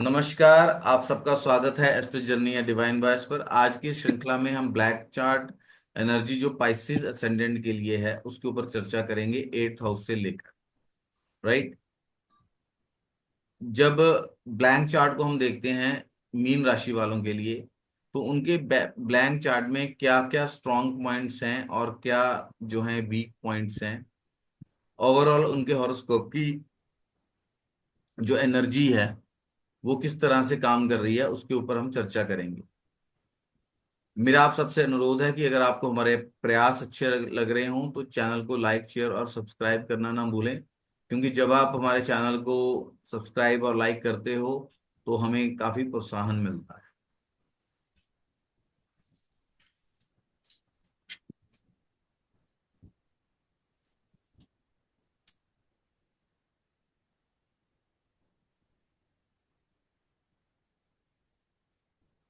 नमस्कार। आप सबका स्वागत है एस्ट्रो जर्नी या डिवाइन वॉइस पर। आज की श्रृंखला में हम ब्लैक चार्ट एनर्जी जो पाइसेस असेंडेंट के लिए है उसके ऊपर चर्चा करेंगे, 8th हाउस से लेकर। राइट। जब ब्लैंक चार्ट को हम देखते हैं मीन राशि वालों के लिए, तो उनके ब्लैंक चार्ट में क्या क्या स्ट्रॉन्ग पॉइंट्स हैं और क्या जो हैं वीक पॉइंट्स हैं, ओवरऑल उनके हॉरोस्कोप की जो एनर्जी है वो किस तरह से काम कर रही है, उसके ऊपर हम चर्चा करेंगे। मेरा आप सबसे अनुरोध है कि अगर आपको हमारे प्रयास अच्छे लग रहे हों तो चैनल को लाइक, शेयर और सब्सक्राइब करना ना भूलें, क्योंकि जब आप हमारे चैनल को सब्सक्राइब और लाइक करते हो तो हमें काफी प्रोत्साहन मिलता है।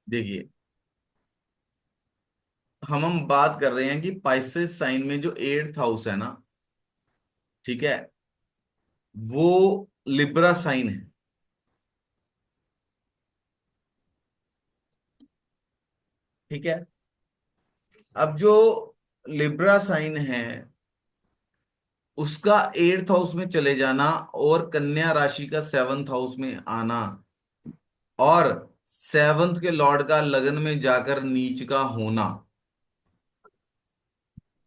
देखिए, हम बात कर रहे हैं कि पाइसेस साइन में जो 8th हाउस है ना, ठीक है, वो लिब्रा साइन है। ठीक है। अब जो लिब्रा साइन है उसका 8th हाउस में चले जाना और कन्या राशि का 7th हाउस में आना और 7th के लॉर्ड का लगन में जाकर नीच का होना,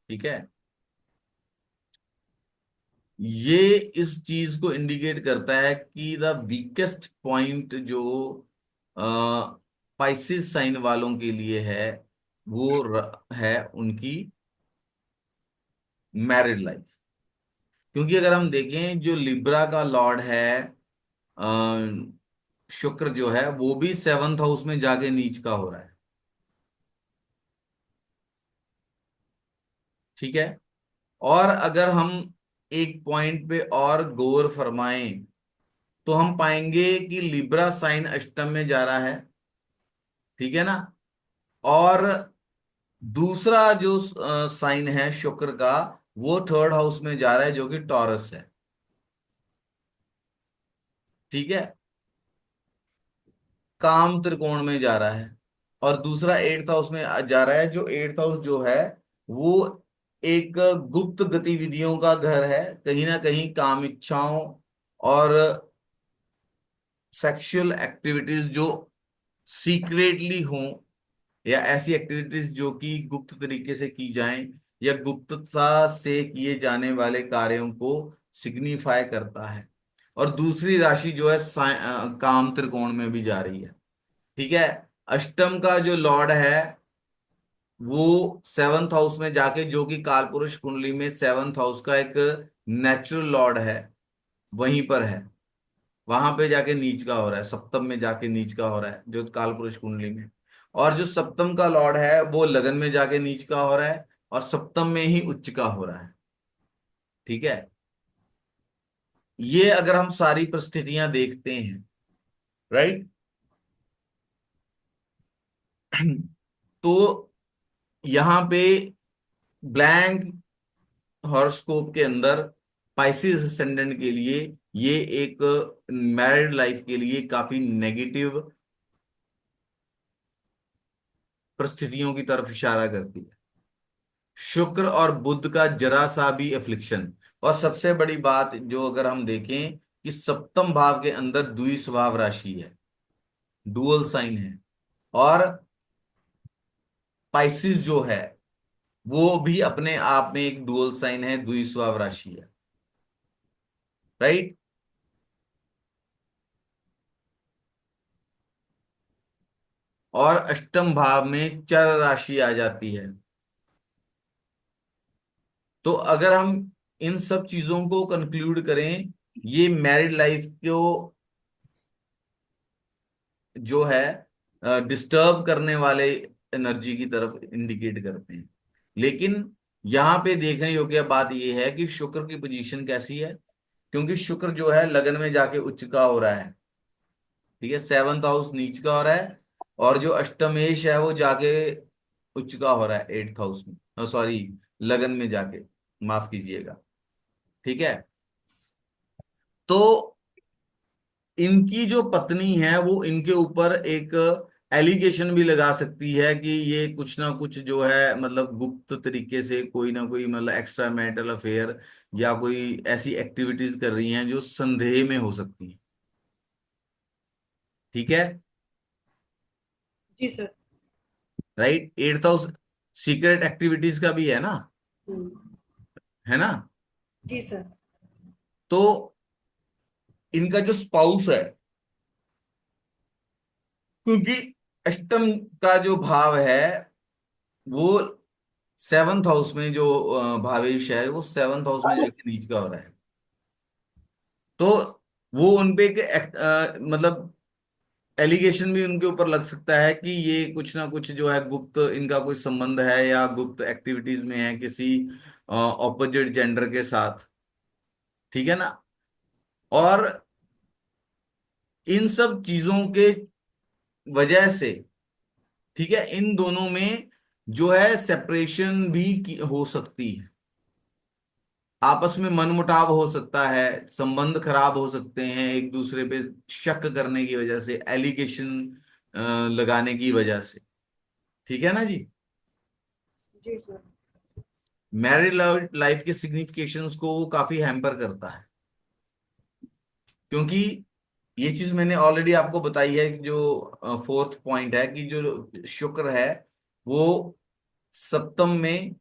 ठीक है, ये इस चीज को इंडिकेट करता है कि द वीकेस्ट पॉइंट जो पाइसिस साइन वालों के लिए है वो है उनकी मैरिड लाइफ। क्योंकि अगर हम देखें जो लिब्रा का लॉर्ड है अ, शुक्र जो है वो भी 7th हाउस में जाके नीच का हो रहा है। ठीक है। और अगर हम एक पॉइंट पे और गौर फरमाएं तो हम पाएंगे कि लिब्रा साइन अष्टम में जा रहा है। ठीक है ना। और दूसरा जो साइन है शुक्र का, वो 3rd हाउस में जा रहा है जो कि टॉरस है। ठीक है। काम त्रिकोण में जा रहा है। और दूसरा 8th हाउस में जा रहा है, जो 8th हाउस जो है वो एक गुप्त गतिविधियों का घर है। कहीं ना कहीं काम इच्छाओं और सेक्सुअल एक्टिविटीज जो सीक्रेटली हों, या ऐसी एक्टिविटीज जो कि गुप्त तरीके से की जाएं, या गुप्तता से किए जाने वाले कार्यों को सिग्निफाई करता है। और दूसरी राशि जो है काम त्रिकोण में भी जा रही है। ठीक है। अष्टम का जो लॉर्ड है वो 7th हाउस में जाके, जो कि कालपुरुष कुंडली में 7th हाउस का एक नेचुरल लॉर्ड है, वहीं पर है। वहां पे जाके नीच का हो रहा है, सप्तम में जाके नीच का हो रहा है जो कालपुरुष कुंडली में। और जो सप्तम का लॉर्ड है वो लगन में जाके नीच का हो रहा है और सप्तम में ही उच्च का हो रहा है। ठीक है। ये अगर हम सारी परिस्थितियां देखते हैं, राइट, तो यहां पे ब्लैंक हॉरोस्कोप के अंदर पाइसिस असेंडेंट के लिए ये एक मैरिड लाइफ के लिए काफी नेगेटिव परिस्थितियों की तरफ इशारा करती है। शुक्र और बुध का जरा सा भी एफ्लिक्शन। और सबसे बड़ी बात जो अगर हम देखें कि सप्तम भाव के अंदर द्वि स्वभाव राशि है, डुअल साइन है। और पाइसिस जो है वो भी अपने आप में एक डुअल साइन है, द्वि स्वभाव राशि है। राइट। और अष्टम भाव में चर राशि आ जाती है। तो अगर हम इन सब चीजों को कंक्लूड करें, ये मैरिड लाइफ को जो है डिस्टर्ब करने वाले एनर्जी की तरफ इंडिकेट करते हैं। लेकिन यहां पे देखने योग्य बात यह है कि शुक्र की पोजीशन कैसी है, क्योंकि शुक्र जो है लगन में जाके उच्च का हो रहा है। ठीक है। 7th हाउस नीच का हो रहा है और जो अष्टमेश है वो जाके उच्च का हो रहा है 8th हाउस में, सॉरी, लगन में जाके, माफ कीजिएगा। ठीक है। तो इनकी जो पत्नी है वो इनके ऊपर एक एलिगेशन भी लगा सकती है कि ये कुछ ना कुछ जो है मतलब गुप्त तरीके से कोई ना कोई मतलब एक्स्ट्रा मैरिटल अफेयर या कोई ऐसी एक्टिविटीज कर रही हैं जो संदेह में हो सकती है। ठीक है। जी sir. Right. Eighth house secret activities का भी है ना, हम्म। है ना। जी सर। तो इनका जो स्पाउस है, क्योंकि अष्टम का जो भाव है वो सेवंथ हाउस में जो भावेश है वो सेवंथ हाउस में जाके नीच का हो रहा है। तो वो उनपे एक मतलब एलिगेशन भी उनके ऊपर लग सकता है कि ये कुछ ना कुछ जो है गुप्त इनका कोई संबंध है या गुप्त एक्टिविटीज में है किसी ऑपोजिट जेंडर के साथ। ठीक है ना। और इन सब चीजों के वजह से, ठीक है, इन दोनों में जो है सेपरेशन भी हो सकती है। आपस में मनमुटाव हो सकता है, संबंध खराब हो सकते हैं एक दूसरे पे शक करने की वजह से, एलिगेशन लगाने की वजह से। ठीक है ना जी। जी सर। मैरिड लाइफ के सिग्निफिकेशंस को वो काफी हैम्पर करता है, क्योंकि ये चीज मैंने ऑलरेडी आपको बताई है कि जो फोर्थ पॉइंट है कि जो शुक्र है वो सप्तम में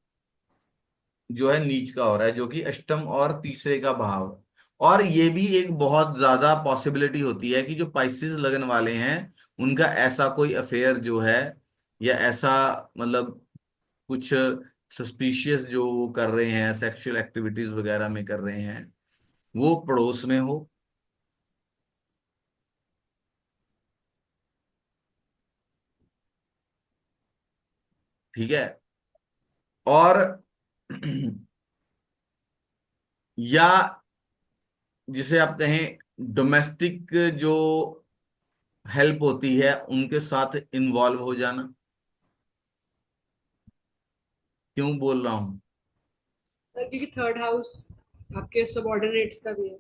जो है नीच का हो रहा है, जो कि अष्टम और तीसरे का भाव है। और ये भी एक बहुत ज्यादा पॉसिबिलिटी होती है कि जो पाइसेस लगन वाले हैं उनका ऐसा कोई अफेयर जो है या ऐसा मतलब कुछ सस्पिशियस जो वो कर रहे हैं सेक्सुअल एक्टिविटीज वगैरह में कर रहे हैं वो पड़ोस में हो। ठीक है। और या जिसे आप कहें डोमेस्टिक जो हेल्प होती है उनके साथ इन्वॉल्व हो जाना। क्यों बोल रहा हूं? सर क्योंकि थर्ड हाउस आपके सबॉर्डिनेट्स का भी है।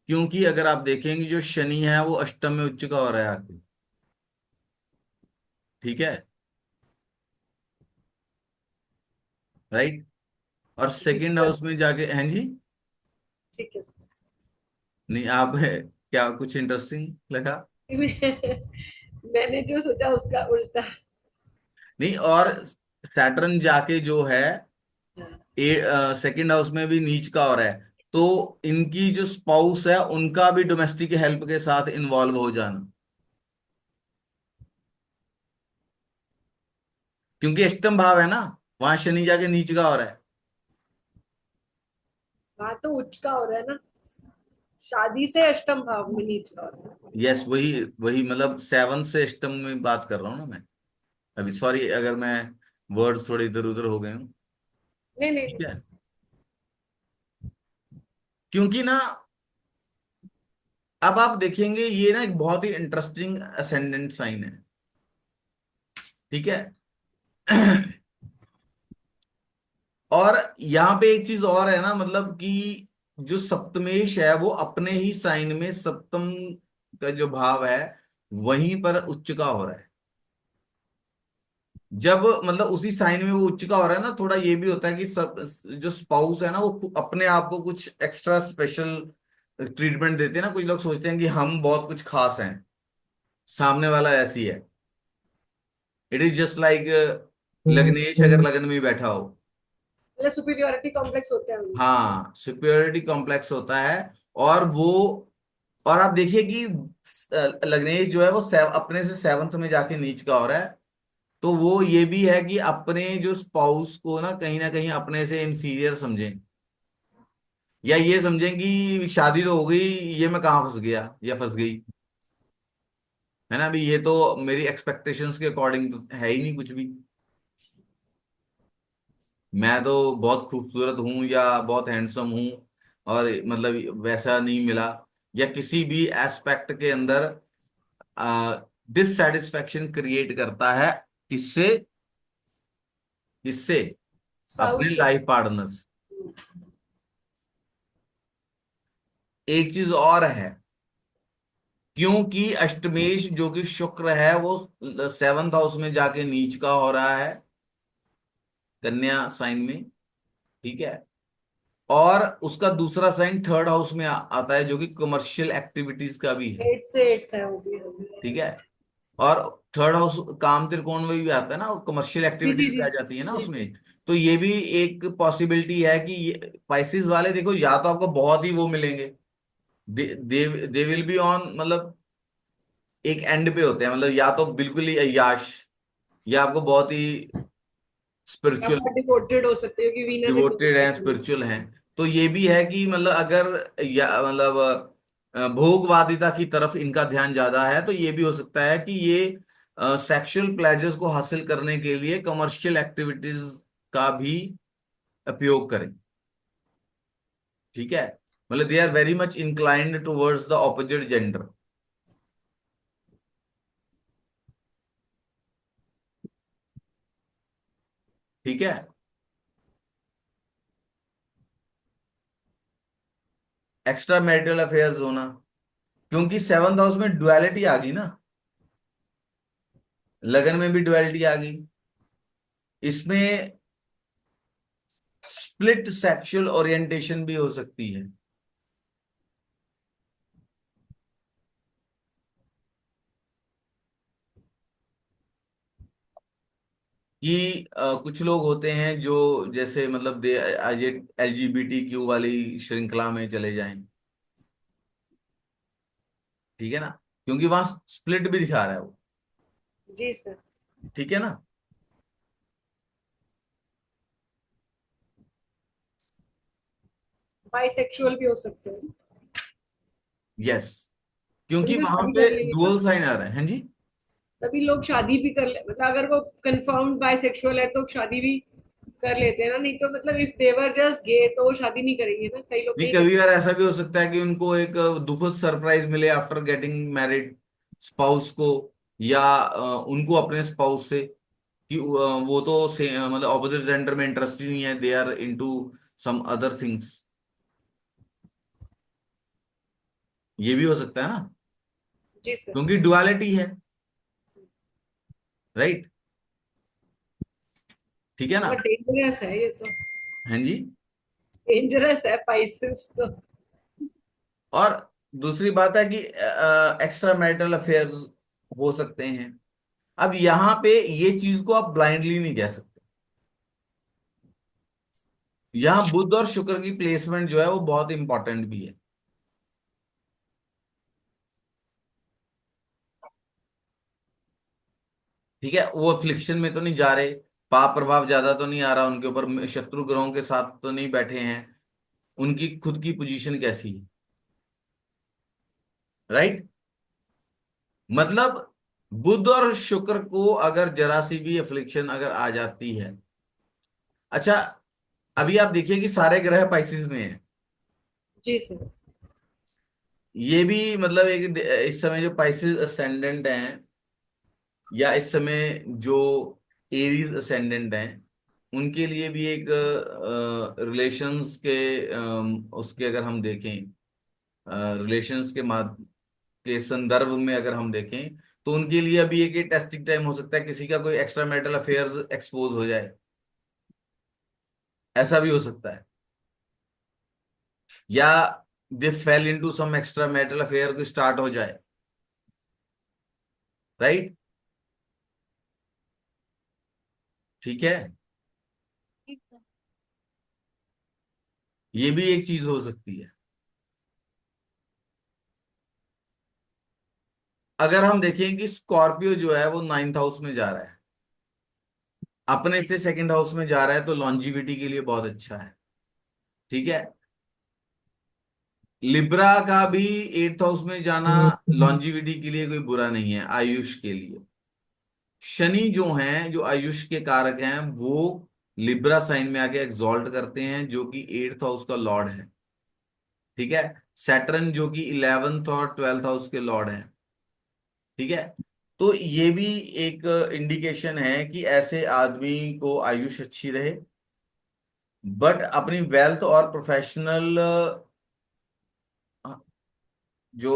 क्योंकि अगर आप देखेंगे जो शनि है वो अष्टम में उच्च का हो रहा है आके। ठीक है। राइट। और जी सेकंड सर। हाउस में जाके हैं जी। ठीक है सर। नहीं आप क्या कुछ इंटरेस्टिंग लगा? मैंने जो सोचा उसका उल्टा। नहीं, और सैटर्न जाके जो है हाँ। सेकंड हाउस में भी नीच का हो रहा है। तो इनकी जो स्पाउस है उनका भी डोमेस्टिक हेल्प के साथ इन्वॉल्व हो जाना, क्योंकि अष्टम भाव है ना, वहां शनि जाके नीच का हो रहा है। वहां तो उच्च का हो रहा है ना, शादी से अष्टम भाव में नीच का हो रहा है। यस, वही वही मतलब सेवन से अष्टम में बात कर रहा हूँ ना मैं। अभी सॉरी अगर मैं वर्ड्स थोड़े इधर उधर हो गए हूँ। नहीं नहीं ठीक नहीं। है। क्योंकि ना अब आप देखेंगे ये ना एक बहुत ही इंटरेस्टिंग असेंडेंट साइन है। ठीक है। और यहाँ पे एक चीज और है ना, मतलब कि जो सप्तमेश है वो अपने ही साइन में सप्तम का जो भाव है वहीं पर उच्च का हो रहा है। जब मतलब उसी साइन में वो उच्च का हो रहा है ना, थोड़ा ये भी होता है कि सब जो स्पाउस है ना वो अपने आप को कुछ एक्स्ट्रा स्पेशल ट्रीटमेंट देते हैं ना। कुछ लोग सोचते हैं कि हम बहुत कुछ खास हैं, सामने वाला ऐसी है। इट इज जस्ट लाइक लग्नेश अगर लगन में बैठा हो। मतलब सुपीरियोरिटी कॉम्प्लेक्स होता है उन्हें। हाँ, सुपेरियोरिटी कॉम्प्लेक्स होता है। और वो और आप देखिए कि लग्नेश जो है वो अपने से सेवंथ में जाके नीच का हो रहा है। तो वो ये भी है कि अपने जो स्पाउस को ना कहीं अपने से इंफीरियर समझें, या ये समझें कि शादी तो हो गई, ये मैं कहाँ फंस गया या फंस गई। है ना, अभी ये तो मेरी एक्सपेक्टेशंस के अकॉर्डिंग तो है ही नहीं कुछ भी। मैं तो बहुत खूबसूरत हूं या बहुत हैंडसम हूं और मतलब वैसा नहीं मिला, या किसी भी एस्पेक्ट के अंदर डिससेटिस्फेक्शन क्रिएट करता है। किससे? किससे? अपने स्पाउस से। Life partners. एक चीज और है, क्योंकि अष्टमेश जो कि शुक्र है वो 7th हाउस में जाके नीच का हो रहा है, कन्या साइन में। ठीक है। और उसका दूसरा साइन 3rd हाउस में आता है, जो कि कमर्शियल एक्टिविटीज का भी है। 8 से 8 है वो भी। ठीक है। और 3rd हाउस काम त्रिकोण में भी आता है ना, कमर्शियल जी जी एक्टिविटीज भी जी आ जाती है ना जी उसमें। जी। तो ये भी एक पॉसिबिलिटी है कि ये पाइसिस वाले देखो, या तो आपको बहुत ही वो मिलेंगे, दे विल बी ऑन, मतलब एक एंड पे होते हैं, मतलब या तो बिल्कुल ही अय्याश, या आपको बहुत ही आप स्पिरिचुअल, बहुत डिवोटेड हो सकते हो कि वीनस डिवोटेड हैं, एक्सalted है। स्पिरिचुअल हैं। तो ये भी है कि मतलब अगर या मतलब भोगवादिता की तरफ इनका ध्यान ज्यादा है, तो ये भी हो सकता है कि ये सेक्सुअल प्लेजर्स को हासिल करने के लिए कमर्शियल एक्टिविटीज का भी उपयोग करें। ठीक है। मतलब they are very much inclined towards the opposite gender. ठीक है। एक्स्ट्रा मैरिटल अफेयर्स होना, क्योंकि 7th हाउस में डुअलिटी आ गई ना, लगन में भी डुअलिटी आ गई, इसमें स्प्लिट सेक्सुअल ओरिएंटेशन भी हो सकती है। कि कुछ लोग होते हैं जो जैसे मतलब दे आज ये LGBTQ वाली श्रृंखला में चले जाएं। ठीक है ना, क्योंकि वहां स्प्लिट भी दिखा रहा है वो। जी सर। ठीक है ना। बाइसेक्सुअल भी हो सकते हैं। यस, क्योंकि तभी तो वहां शादी पे कर लेंगे ना। डुअल साइन आ रहा है। हाँ जी। तभी लोग शादी भी कर ले, मतलब अगर वो कंफर्म्ड बाइसेक्सुअल है तो शादी भी कर लेते हैं ना। नहीं तो मतलब इफ देवर जस्ट गे तो वो शादी नहीं करेंगे ना, कई लोग नहीं, नहीं कभी करते। बार ऐसा भी हो सकता है कि उनको एक दुखद सरप्राइज मिले आफ्टर गेटिंग मैरिड, स्पाउस को, या उनको अपने स्पाउस से, कि वो तो मतलब ऑपोजिट जेंडर में इंटरेस्ट ही नहीं है, they are into some other things. ये भी हो सकता है ना, जी सर। क्योंकि डुअलिटी है। राइट। ठीक है ना। बहुत डेंजरस है ये तो। हाँ जी। डेंजरस है पाइसेस तो। और दूसरी बात है कि एक्स्ट्रा मैरिटल अफेयर्स हो सकते हैं। अब यहां पे ये चीज को आप ब्लाइंडली नहीं कह सकते। यहां बुध और शुक्र की प्लेसमेंट जो है वो बहुत इंपॉर्टेंट भी है। ठीक है, वो अफ्लिक्शन में तो नहीं जा रहे, पाप प्रभाव ज्यादा तो नहीं आ रहा उनके ऊपर, शत्रु ग्रहों के साथ तो नहीं बैठे हैं, उनकी खुद की पोजीशन कैसी है। राइट। मतलब बुध और शुक्र को अगर जरा सी भी अफ्लिक्शन अगर आ जाती है। अच्छा, अभी आप देखिए कि सारे ग्रह पाइसिस में हैं। जी सर। ये भी मतलब एक इस समय जो पाइसिस असेंडेंट हैं, या इस समय जो एरीज असेंडेंट हैं, उनके लिए भी एक रिलेशंस के उसके अगर हम देखें, रिलेशंस के के संदर्भ में अगर हम देखें, तो उनके लिए अभी एक टेस्टिंग टाइम हो सकता है, किसी का कोई एक्स्ट्रा मैरिटल अफेयर्स एक्सपोज हो जाए। ऐसा भी हो सकता है। या they fell into some extra marital affair को स्टार्ट हो जाए। राइट। ठीक है। ये भी एक चीज हो सकती है। अगर हम देखें कि स्कॉर्पियो जो है वो 9th हाउस में जा रहा है, अपने से 2nd हाउस में जा रहा है, तो लॉन्जिविटी के लिए बहुत अच्छा है। ठीक है। लिब्रा का भी 8th हाउस में जाना लॉन्जिविटी के लिए कोई बुरा नहीं है, आयुष के लिए। शनि जो हैं, जो आयुष के कारक हैं, वो लिब्रा साइन में आके एग्जॉल्ट करते हैं, जो कि 8th हाउस का लॉर्ड है। ठीक है। सैटर्न जो कि 11th और 12th हाउस के लॉर्ड हैं। ठीक है। तो ये भी एक इंडिकेशन है कि ऐसे आदमी को आयुष अच्छी रहे, बट अपनी वेल्थ और प्रोफेशनल जो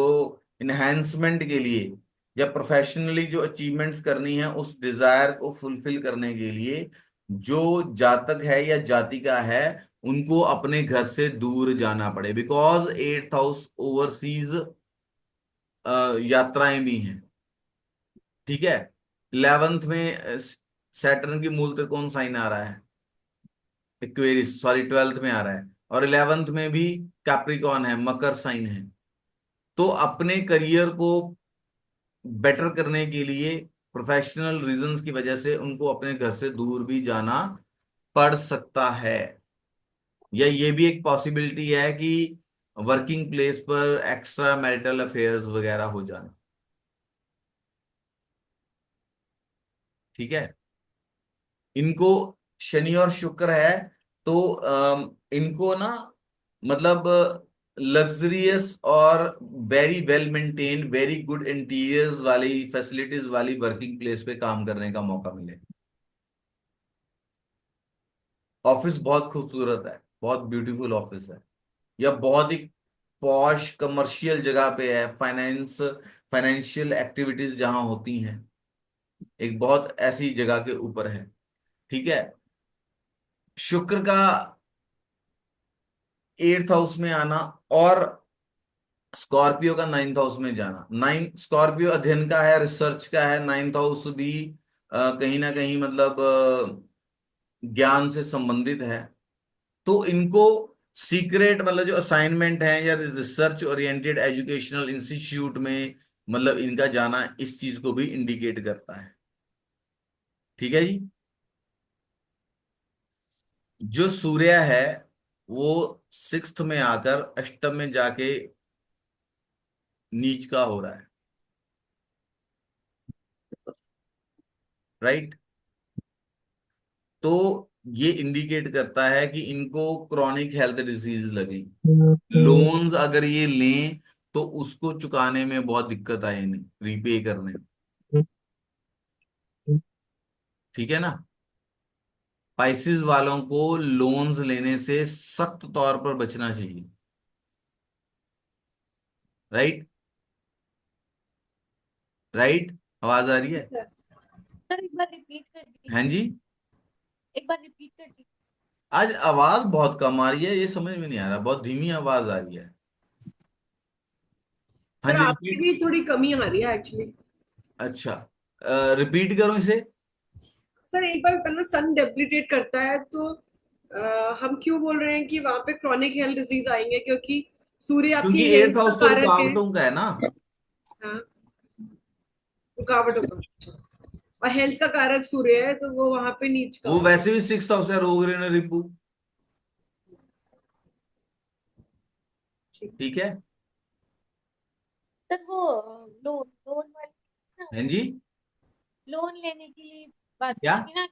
इन्हेंसमेंट के लिए या प्रोफेशनली जो अचीवमेंट्स करनी है, उस डिजायर को फुलफिल करने के लिए जो जातक है या जातिका है, उनको अपने घर से दूर जाना पड़े, बिकॉज 8th हाउस ओवरसीज यात्राएं भी हैं। ठीक है। 11th में सैटर्न की मूल त्रिकोण साइन आ रहा है, एक्वेरियस, सॉरी 12th में आ रहा है, और 11th में भी कैप्रिकॉन है, मकर साइन है। तो अपने करियर को बेटर करने के लिए प्रोफेशनल रीजंस की वजह से उनको अपने घर से दूर भी जाना पड़ सकता है। या ये भी एक पॉसिबिलिटी है कि वर्किंग प्लेस पर एक्स्ट्रा मैरिटल अफेयर्स वगैरह हो जाना। ठीक है। इनको शनि और शुक्र है, तो इनको ना, मतलब लग्जरियस और very well maintained, very good interiors वाली, फैसिलिटीज वाली वर्किंग प्लेस पे काम करने का मौका मिले। ऑफिस बहुत खूबसूरत है, बहुत ब्यूटीफुल ऑफिस है, या बहुत ही पॉश कमर्शियल जगह पे है, फाइनेंशियल एक्टिविटीज जहां होती हैं, एक बहुत ऐसी जगह के ऊपर है। ठीक है। शुक्र का 8th हाउस में आना और स्कॉर्पियो का 9th हाउस में जाना, स्कॉर्पियो अध्ययन का है, रिसर्च का है, 9th हाउस भी कहीं ना कहीं मतलब ज्ञान से संबंधित है। तो इनको सीक्रेट, मतलब जो असाइनमेंट है या रिसर्च ओरिएंटेड एजुकेशनल इंस्टीट्यूट में, मतलब इनका जाना इस चीज को भी इंडिकेट करता है। ठीक है जी। जो सूर्य है वो 6th में आकर अष्टम में जाके नीच का हो रहा है, राइट। तो ये इंडिकेट करता है कि इनको क्रॉनिक हेल्थ डिजीज लगे, लोन्स अगर ये लें तो उसको चुकाने में बहुत दिक्कत आए, नहीं रीपे करने में। ठीक है ना। स्पाइसेस वालों को लोन्स लेने से सख्त तौर पर बचना चाहिए, राइट। राइट। आवाज आ रही है? सर। सर एक बार रिपीट कर हाँ दीजिए। जी। एक बार रिपीट कर दीजिए। आज आवाज बहुत कम आ रही है, ये समझ में नहीं आ रहा, बहुत धीमी आवाज आ रही है। हाँ सर जी, आपकी रिपीट। भी थोड़ी कमी आ रही है एक्चुअली। अच्छा, रिपीट करो इसे। सर एक बार पहले सन डेबिलिटेट करता है तो हम क्यों बोल रहे हैं कि वहां पे क्रॉनिक हेल्थ डिजीज आएंगे, क्योंकि सूर्य क्योंकि आपकी एट्थ हेल्थ का हाउस तो कारक है। रुकावटों का है ना। हाँ, रुकावटों का। और हेल्थ का कारक सूर्य है तो वो वहां पे नीच का वो हो गया। वैसे भी 6th हाउस है, रोग ऋण रिपू। ठीक। ठीक है। सर वो लोन लोन वाली ना, हाँ जी। लोन लेने की बात क्या? की थी ना।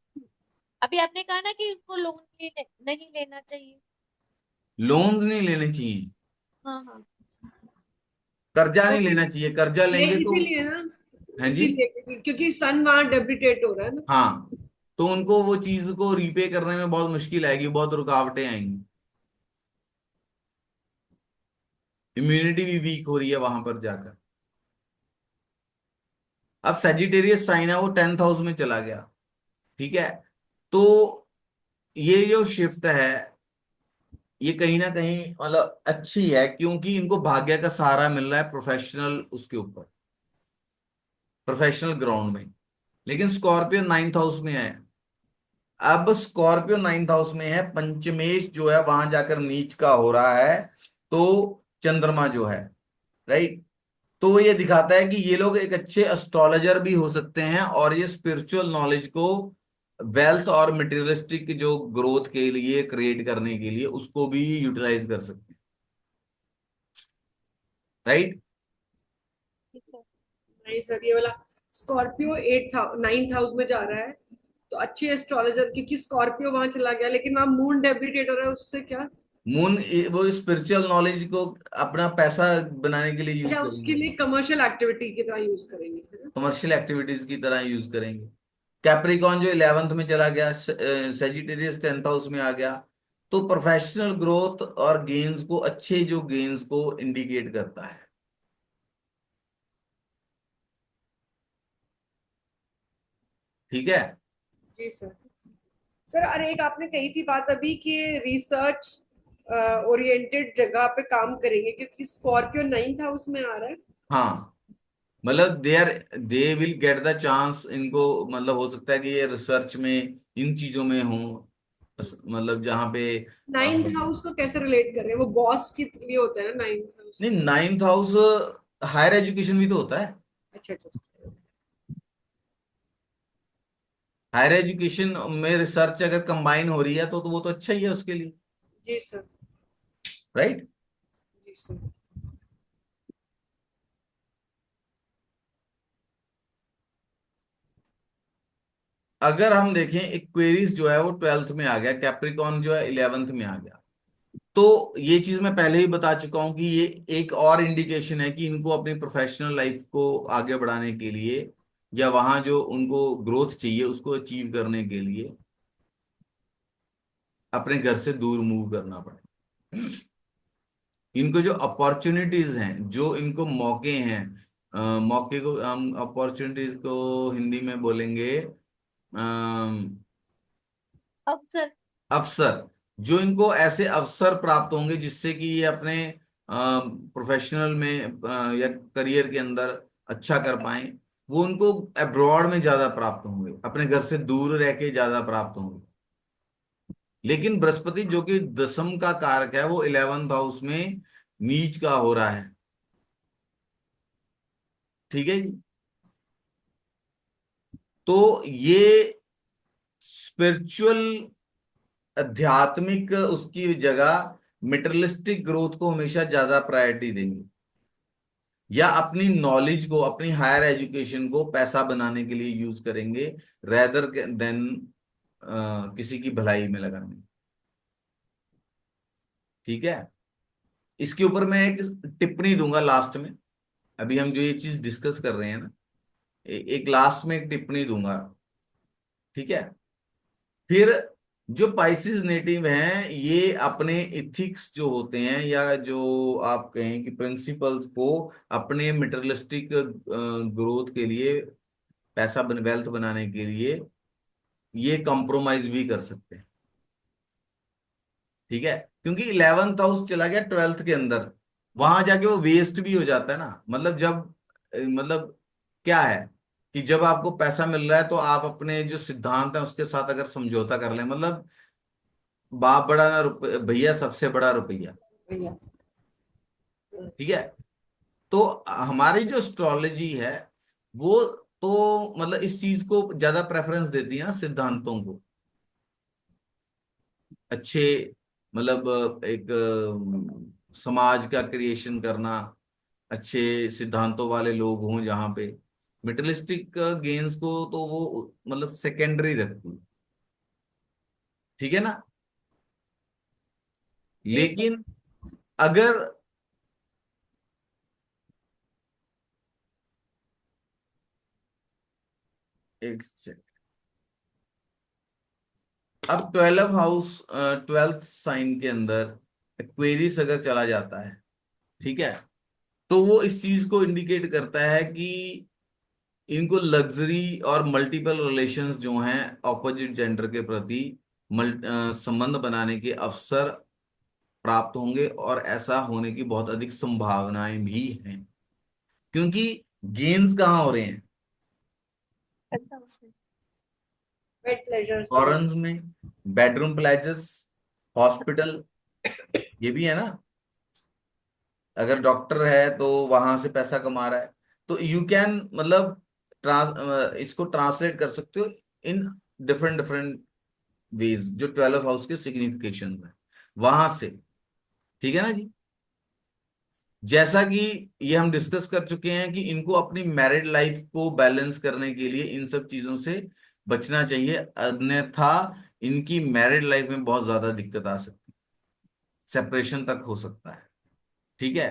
अभी आपने कहा ना कि उनको लोन लेने नहीं लेना चाहिए। लोन्स नहीं लेने चाहिए, हाँ हाँ। कर्जा तो नहीं फिर लेना चाहिए, कर्जा ये लेंगे तो। इसीलिए ना, हाँ जी। इसीलिए क्योंकि सन वहां डेबिलिटेट हो रहा है ना। हाँ, तो उनको वो चीज को रीपे करने में बहुत मुश्किल आएगी, बहुत रुकावटें आएंगी, इम्यूनिटी भी वीक हो रही है वहां पर जाकर। अब सेजिटेरियस साइन है, वो 10th हाउस में चला गया। ठीक है। तो ये जो शिफ्ट है, ये कहीं ना कहीं मतलब अच्छी है, क्योंकि इनको भाग्य का सहारा मिल रहा है प्रोफेशनल उसके ऊपर, प्रोफेशनल ग्राउंड में। लेकिन स्कॉर्पियो 9th हाउस में है। अब स्कॉर्पियो 9th हाउस में है, पंचमेश जो है वहां जाकर नीच का हो रहा है। तो चंद्रमा जो है, राइट, तो ये दिखाता है कि ये लोग एक अच्छे एस्ट्रोलॉजर भी हो सकते हैं, और ये स्पिरिचुअल नॉलेज को वेल्थ और मटेरियलिस्टिक जो ग्रोथ के लिए क्रिएट करने के लिए उसको भी यूटिलाइज कर सकते हैं, राइट। ठीक है। नहीं सर, ये वाला स्कॉर्पियो 9th हाउस में जा रहा है तो अच्छे एस्ट्रोलॉजर, क्योंकि स्कॉर्पियो वहां चला गया लेकिन वहां मून डेबिलिटेट हो रहा है, उससे क्या। मून, वो स्पिरिचुअल नॉलेज को अपना पैसा बनाने के लिए यूज अच्छा, उसके करेंगे, लिए कमर्शियल एक्टिविटी की तरह यूज करेंगे, है ना। कमर्शियल एक्टिविटीज की तरह यूज करेंगे। कैप्रिकॉन जो 11th में चला गया, सेजिटेरियस 10th हाउस में आ गया, तो प्रोफेशनल ग्रोथ और गेन्स को, अच्छे जो गेन्स को इंडिकेट करता है। ठीक है। जी सर। सर और एक आपने कही थी बात अभी कि रिसर्च ओरिएंटेड जगह पे काम करेंगे, क्योंकि स्कॉर्पियो 9th हाउस में आ रहा है। हाँ, मतलब they will get the chance, इनको मतलब हो सकता है कि ये रिसर्च में इन चीजों में हो, मतलब जहाँ पे 9th हाउस को कैसे रिलेट कर रहे हैं? वो बॉस के लिए होता है ना 9th हाउस? नहीं, नाइन्थ हाउस हायर एजुकेशन भी तो होता है। अच्छा अच्छा अच्छा। हायर एजुकेशन में रिसर्च अगर कंबाइन हो रही है तो वो तो अच्छा ही है उसके लिए, जी सर। राइट। जी सर। अगर हम देखें एक्वेरियस जो है वो 12th में आ गया, कैप्रिकॉन जो है 11th में आ गया, तो ये चीज मैं पहले ही बता चुका हूं कि ये एक और इंडिकेशन है कि इनको अपनी प्रोफेशनल लाइफ को आगे बढ़ाने के लिए या वहां जो उनको ग्रोथ चाहिए उसको अचीव करने के लिए अपने घर से दूर मूव करना पड़े। इनको जो अपॉर्चुनिटीज हैं, जो इनको मौके हैं, मौके को हम अपॉर्चुनिटीज को हिंदी में बोलेंगे अक्सर। अवसर, जो इनको ऐसे अवसर प्राप्त होंगे जिससे कि ये अपने प्रोफेशनल में या करियर के अंदर अच्छा कर पाए, वो उनको अब्रॉड में ज्यादा प्राप्त होंगे, अपने घर से दूर रह के ज्यादा प्राप्त होंगे। लेकिन बृहस्पति जो कि दसम का कारक है वो 11th हाउस में नीच का हो रहा है। ठीक है जी। तो ये स्पिरिचुअल, आध्यात्मिक उसकी जगह मेटेरियलिस्टिक ग्रोथ को हमेशा ज्यादा प्रायोरिटी देंगे, या अपनी नॉलेज को, अपनी हायर एजुकेशन को पैसा बनाने के लिए यूज करेंगे, रेदर देन किसी की भलाई में लगाने। ठीक है। इसके ऊपर मैं एक टिप्पणी दूंगा लास्ट में, अभी हम जो ये चीज डिस्कस कर रहे हैं ना, एक लास्ट में एक टिप्पणी दूंगा। ठीक है। फिर जो पाइसेस नेटिव हैं ये अपने इथिक्स जो होते हैं, या जो आप कहें कि प्रिंसिपल्स को अपने मटेरियलिस्टिक ग्रोथ के लिए, वेल्थ बनाने के लिए ये कॉम्प्रोमाइज भी कर सकते हैं। ठीक है। क्योंकि 11th हाउस चला गया 12th के अंदर, वहां जाके वो वेस्ट भी हो जाता है ना, मतलब जब मतलब क्या है कि जब आपको पैसा मिल रहा है तो आप अपने जो सिद्धांत है उसके साथ अगर समझौता कर लें, मतलब बाप बड़ा ना भैया, सबसे बड़ा रुपया। भैया। ठीक है। तो हमारी जो एस्ट्रोलॉजी है वो तो मतलब इस चीज को ज्यादा प्रेफरेंस देती है ना, सिद्धांतों को, अच्छे, मतलब एक समाज का क्रिएशन करना, अच्छे सिद्धांतों वाले लोग हों जहां पे, मेटलिस्टिक गेन्स को तो वो मतलब सेकेंडरी रखती है। ठीक है ना। जी सर। लेकिन अगर एक अब 12th साइन के अंदर एक्वेरियस अगर चला जाता है, ठीक है, तो वो इस चीज को इंडिकेट करता है कि इनको लग्जरी और मल्टीपल रिलेशंस जो हैं ऑपोजिट जेंडर के प्रति संबंध बनाने के अवसर प्राप्त होंगे, और ऐसा होने की बहुत अधिक संभावनाएं भी हैं। क्योंकि गेन्स कहाँ हो रहे हैं? करता उसने। पेट प्लेजर्स पे। फॉरेन्स में, बेडरूम प्लेजर्स, हॉस्पिटल, ये भी है ना। अगर डॉक्टर है तो वहां से पैसा कमा रहा है, तो यू कैन मतलब इसको ट्रांसलेट कर सकते हो इन डिफरेंट डिफरेंट वेज, जो 12th हाउस के सिग्निफिकेशन है वहां से। ठीक है ना जी। जैसा कि ये हम डिस्कस कर चुके हैं कि इनको अपनी मैरिड लाइफ को बैलेंस करने के लिए इन सब चीजों से बचना चाहिए, अन्यथा इनकी मैरिड लाइफ में बहुत ज्यादा दिक्कत आ सकती है, सेपरेशन तक हो सकता है। ठीक है।